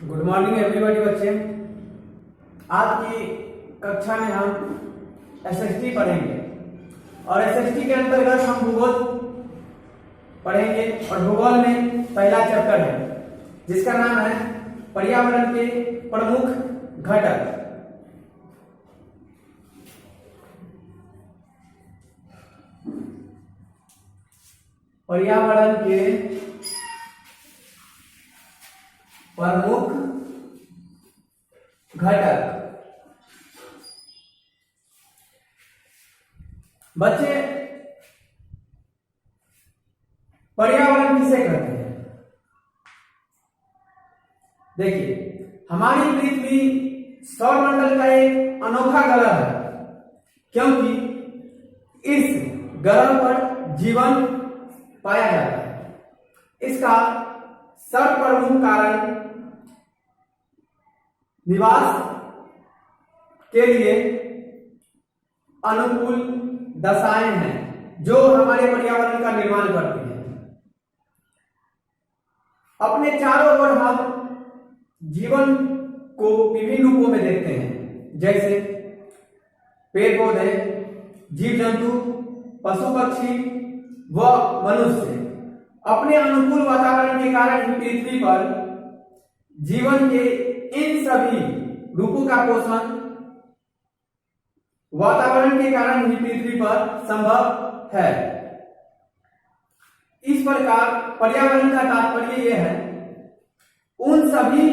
Good morning everybody बच्चे। आज की कक्षा में हम एसएसटी पढ़ेंगे और एसएसटी के अंतर्गत हम भूगोल पढ़ेंगे और भूगोल में पहला चैप्टर है जिसका नाम है पर्यावरण के प्रमुख घटक। पर्यावरण के प्रमुख घटक। बच्चे, पर्यावरण किसे कहते हैं? देखिए, हमारी पृथ्वी सौरमंडल का एक अनोखा ग्रह है क्योंकि इस ग्रह पर जीवन पाया जाता है। इसका सर्वप्रमुख कारण निवास के लिए अनुकूल दशाएं हैं जो हमारे पर्यावरण का निर्माण करती हैं। अपने चारों ओर हम जीवन को विभिन्न रूपों में देखते हैं, जैसे पेड़ पौधे, जीव जंतु, पशु पक्षी व मनुष्य। अपने अनुकूल वातावरण के कारण ही पृथ्वी पर जीवन के इन सभी रूपों का पोषण वातावरण के कारण ही पृथ्वी पर संभव है। इस प्रकार पर्यावरण का तात्पर्य यह है उन सभी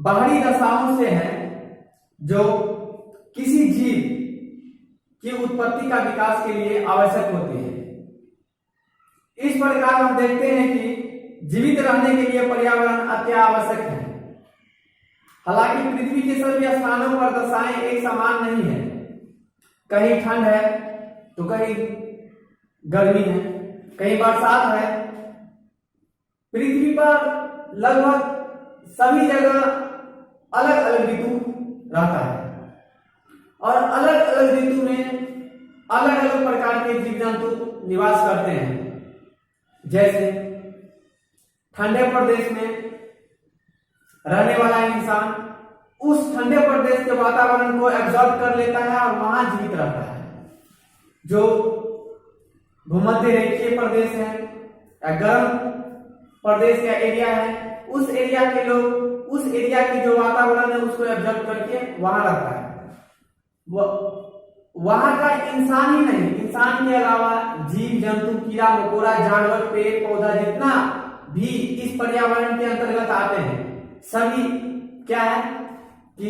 बाहरी दशाओं से है जो किसी जीव की उत्पत्ति का विकास के लिए आवश्यक होती है। इस प्रकार हम देखते हैं कि जीवित रहने के लिए पर्यावरण अत्यावश्यक है। हालांकि पृथ्वी के सभी स्थानों पर दशाएं एक समान नहीं है। कहीं ठंड है तो कहीं गर्मी है, कहीं बरसात है। पृथ्वी पर लगभग सभी जगह अलग अलग ऋतु रहता है और अलग अलग ऋतु में अलग अलग प्रकार के जीव जंतु निवास करते हैं। जैसे ठंडे प्रदेश में रहने वाला इंसान उस ठंडे प्रदेश के वातावरण को एब्जॉर्ब कर लेता है और वहां जीवित रहता है। जो भूमध्य रेखीय प्रदेश है या गर्म प्रदेश का एरिया है, उस एरिया के लोग उस एरिया की जो वातावरण है उसको एब्जॉर्ब करके वहां रहता है। वहां का इंसान ही नहीं, इंसान के अलावा जीव जंतु, कीड़ा मकोड़ा, जानवर, पेड़ पौधा जितना भी इस पर्यावरण के अंतर्गत आते हैं, सभी क्या है कि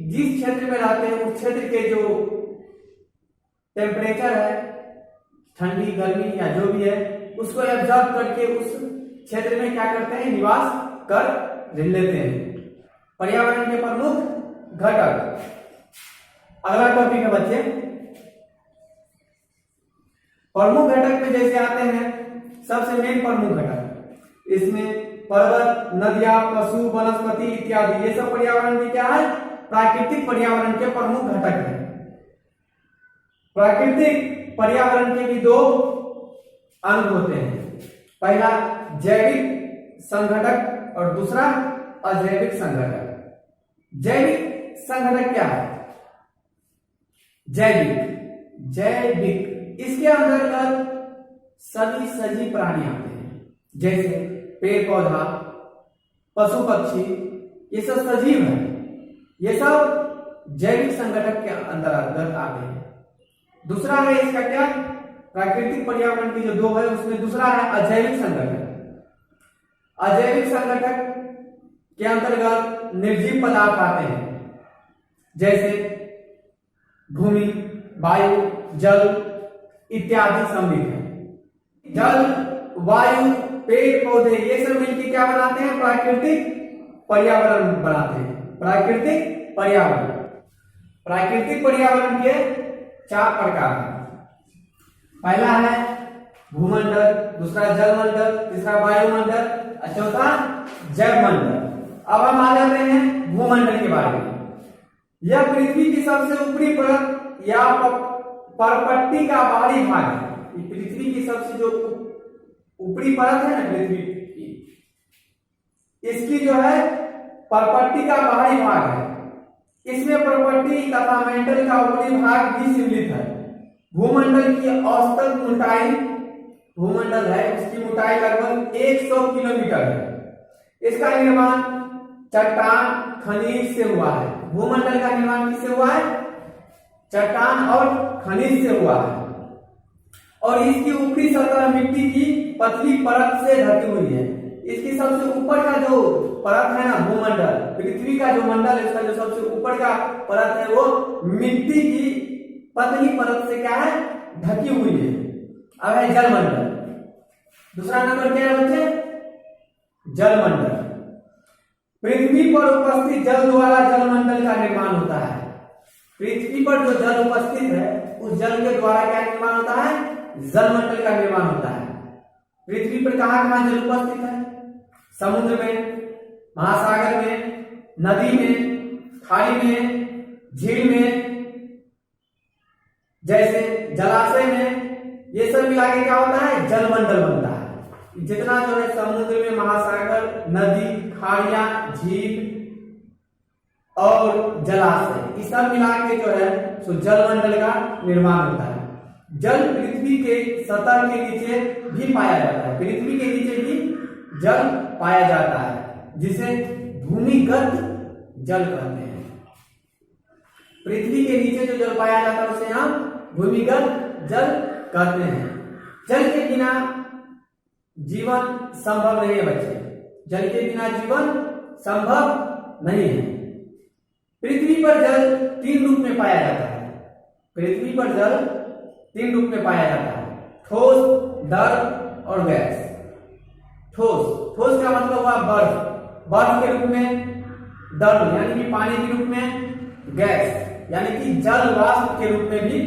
जिस क्षेत्र में रहते हैं उस क्षेत्र के जो टेम्परेचर है, ठंडी गर्मी या जो भी है, उसको एब्जॉर्ब करके उस क्षेत्र में क्या करते हैं, निवास कर लेते हैं। पर्यावरण के प्रमुख घटक। अगला टॉपिक है बच्चे, प्रमुख घटक में जैसे आते हैं सबसे मेन प्रमुख घटक, इसमें पर्वत, नदियां, पशु, वनस्पति इत्यादि, ये सब पर्यावरण में क्या है, प्राकृतिक पर्यावरण के प्रमुख घटक है। प्राकृतिक पर्यावरण के भी दो अंग होते हैं, पहला जैविक संघटक और दूसरा अजैविक संघटक। जैविक संघटक क्या है? जैविक इसके अंतर्गत सभी सजीव प्राणी आते हैं, जैसे पेड़ पौधा, पशु पक्षी, ये सब सजीव है। ये सब जैविक संघटक के अंतर्गत आते हैं। दूसरा है इसका क्या, प्राकृतिक पर्यावरण की जो दो है उसमें दूसरा है अजैविक संघटक। अजैविक संघटक के अंतर्गत निर्जीव पदार्थ आते हैं, जैसे भूमि, वायु, जल इत्यादि सम्मिलित है। जल, वायु, पेड़ पौधे ये सब मिलकर क्या बनाते हैं, प्राकृतिक पर्यावरण बनाते हैं। प्राकृतिक पर्यावरण के चार प्रकार हैं। पहला है भूमंडल, दूसरा जलमंडल, तीसरा वायुमंडल और चौथा जैवमंडल। अब हम आ जाते हैं भूमंडल के बारे में। यह पृथ्वी की सबसे ऊपरी परत या परपट्टी का बाहरी भाग है। पृथ्वी की सबसे जो ऊपरी परत है ना पृथ्वी की, इसकी जो है प्रपट्टी का बाहरी भाग है। इसमें प्रपट्टी तथा मेंटल का ऊपरी भाग भी सम्मिलित है। भूमंडल की औसतन मोटाई, भूमंडल है उसकी मोटाई लगभग 100 किलोमीटर है। इसका निर्माण चट्टान खनिज से हुआ है। भूमंडल का निर्माण किससे हुआ है? चट्टान और खनिज से हुआ है। और इसकी ऊपरी सतह मिट्टी की पतली परत से ढकी हुई है। इसकी सबसे ऊपर का जो परत है ना भूमंडल, पृथ्वी का जो मंडल है उसका जो सबसे ऊपर का परत है वो मिट्टी की पतली परत से क्या है? ढकी हुई है। अब है जलमंडल। दूसरा नंबर क्या है बच्चे? जलमंडल। पृथ्वी पर उपस्थित जल द्वारा जलमंडल का निर्माण होता है। पृथ्वी पर जो जल उपस्थित है उस जल के द्वारा क्या निर्माण होता है? जलमंडल का निर्माण होता है। पृथ्वी पर कहां जल उपस्थित है? समुद्र में, महासागर में, नदी में, खाड़ी में, झील में, जैसे जलाशय में, ये सब मिला के क्या होता है? जलमंडल बनता है। जितना जो है समुद्र में, महासागर, नदी, खाड़ियां, झील और जलाशय, ये सब मिला के जो है सो जलमंडल का निर्माण होता है। जल पृथ्वी के सतह के नीचे भी पाया जाता है। पृथ्वी के नीचे भी जल पाया जाता है जिसे भूमिगत जल कहते हैं। पृथ्वी के नीचे जो जल पाया जाता है उसे हम भूमिगत जल कहते हैं। जल के बिना जीवन संभव नहीं है बच्चे। जल के बिना जीवन संभव नहीं है। पृथ्वी पर जल 3 रूप में पाया जाता है। पृथ्वी पर जल 3 रूप में पाया जाता है: ठोस, द्रव और गैस। ठोस का मतलब हुआ बर्फ के रूप में, द्रव यानी कि पानी के रूप में, गैस यानी कि जल वाष्प के रूप में भी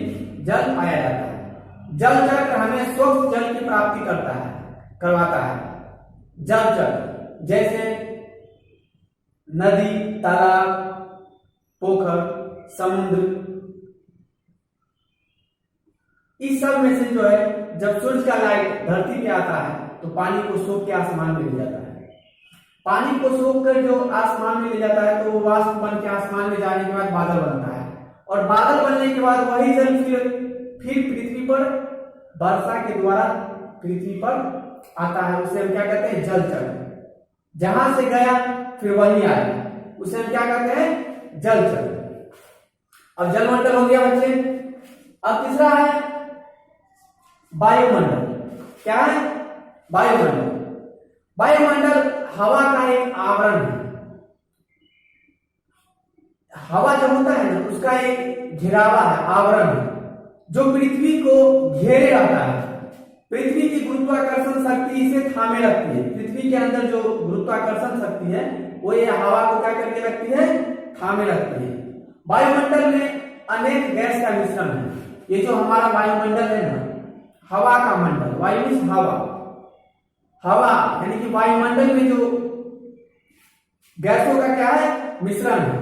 जल पाया जाता है। जल चक्र हमें स्वच्छ जल की प्राप्ति करवाता है। जल चक्र जैसे नदी, तालाब, पोखर, समुद्र, इस सब में से जो है जब सूर्य का लाइट धरती पे आता है तो पानी को सोख के आसमान में ले जाता है। पानी को सोख कर जो आसमान में ले जाता है तो वो वाष्प बन के आसमान में जाने के बाद बादल बनता है। और बादल बनने के बाद वही जल फिर पृथ्वी पर वर्षा के द्वारा पृथ्वी पर आता है। उसे हम क्या कहते हैं? जल चक्र। जहां से गया फिर वही आया, उसे हम क्या कहते हैं? जल चक्र। अब जलमंडल हो गया बच्चे। अब तीसरा है वायुमंडल। क्या है? वायुमंडल। वायुमंडल हवा का एक आवरण है। हवा जो होता है ना उसका एक घिरावा है, आवरण है, जो पृथ्वी को घेरे रहता है। पृथ्वी की गुरुत्वाकर्षण शक्ति इसे थामे रखती है। पृथ्वी के अंदर जो गुरुत्वाकर्षण शक्ति है वो ये हवा को क्या करके रखती है? थामे रखती है। वायुमंडल में अनेक गैस का मिश्रण है। ये जो हमारा वायुमंडल है ना, हवा का मंडल, वायु मीन्स हवा यानी कि वायुमंडल में जो गैसों का क्या है? मिश्रण है,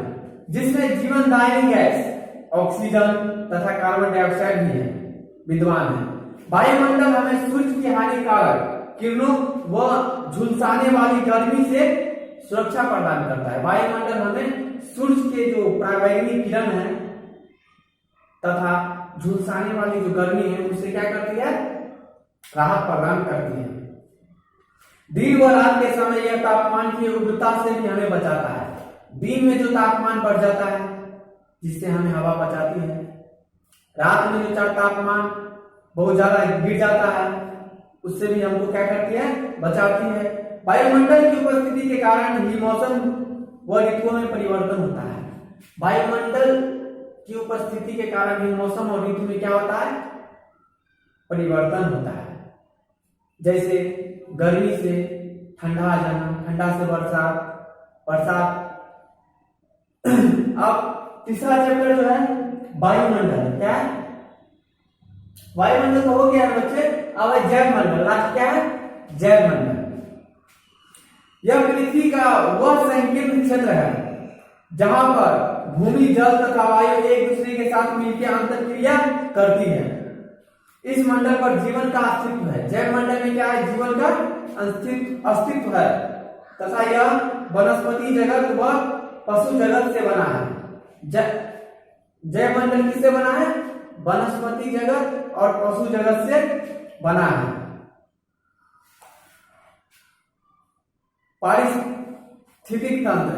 जिसमें जीवनदायी गैस ऑक्सीजन तथा कार्बन डाइऑक्साइड भी है, विद्यमान है। वायुमंडल हमें सूर्य की हानिकारक किरणों व झुलसाने वाली गर्मी से सुरक्षा प्रदान करता है। वायुमंडल हमें सूर्य के जो पराबैंगनी किरण है तथा झुलसाने वाली जो गर्मी है उससे क्या करती है? राहत प्रदान करती है। दिन व रात के समय यह तापमान की उग्रता से भी हमें बचाता है। दिन में जो तापमान बढ़ जाता है जिससे हमें हवा बचाती है, रात में जो तापमान बहुत ज्यादा गिर जाता है उससे भी हमको क्या करती है? बचाती है। वायुमंडल की उपस्थिति के कारण ही मौसम व ऋतुओं में परिवर्तन होता है। वायुमंडल की उपस्थिति के कारण ही मौसम और ऋतु में क्या होता है? परिवर्तन होता है। जैसे गर्मी से ठंडा आ जाना, ठंडा से बरसात। अब तीसरा चैप्टर जो है वायुमंडल। क्या है? वायुमंडल तो हो गया बच्चे। अब है जैवमंडल। लास्ट क्या है? जैवमंडल। यह पृथ्वी का वह संकीर्ण क्षेत्र है जहां पर भूमि, जल तथा वायु एक दूसरे के साथ मिलकर अंतरक्रिया करती है। इस मंडल पर जीवन का अस्तित्व है। जैव मंडल में क्या है? जीवन का अस्तित्व है तथा यह वनस्पति जगत व पशु जगत से बना है। जैवमंडल किससे बना है? वनस्पति जगत और पशु जगत से बना है। पारिस्थितिक तंत्र,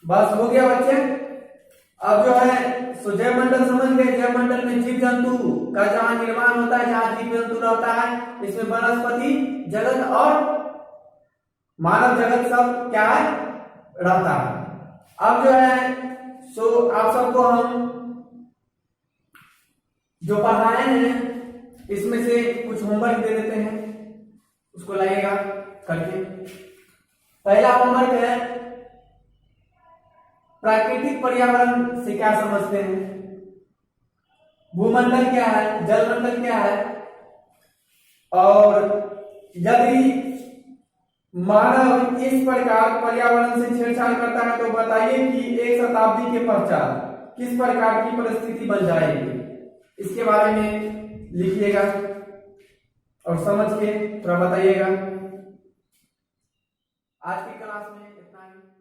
बस हो गया बच्चे। अब जो है सो जैवमंडल समझ गए। जैवमंडल में जीव जंतु का जहां निर्माण होता है, जहां जीव जंतु रहता है, इसमें वनस्पति जगत और मानव जगत सब क्या है? रहता है। अब जो है सो आप सबको हम जो पढ़ाए हैं इसमें से कुछ होमवर्क दे देते हैं, उसको लगेगा करके। पहला होमवर्क है प्राकृतिक पर्यावरण से क्या समझते हैं, भूमंडल क्या है, जलमंडल क्या है, और यदि मानव इस प्रकार पर्यावरण से छेड़छाड़ करता है तो बताइए कि एक शताब्दी के पश्चात किस प्रकार की परिस्थिति बन जाएगी। इसके बारे में लिखिएगा और समझ के थोड़ा बताइएगा। आज की क्लास में इतना ही।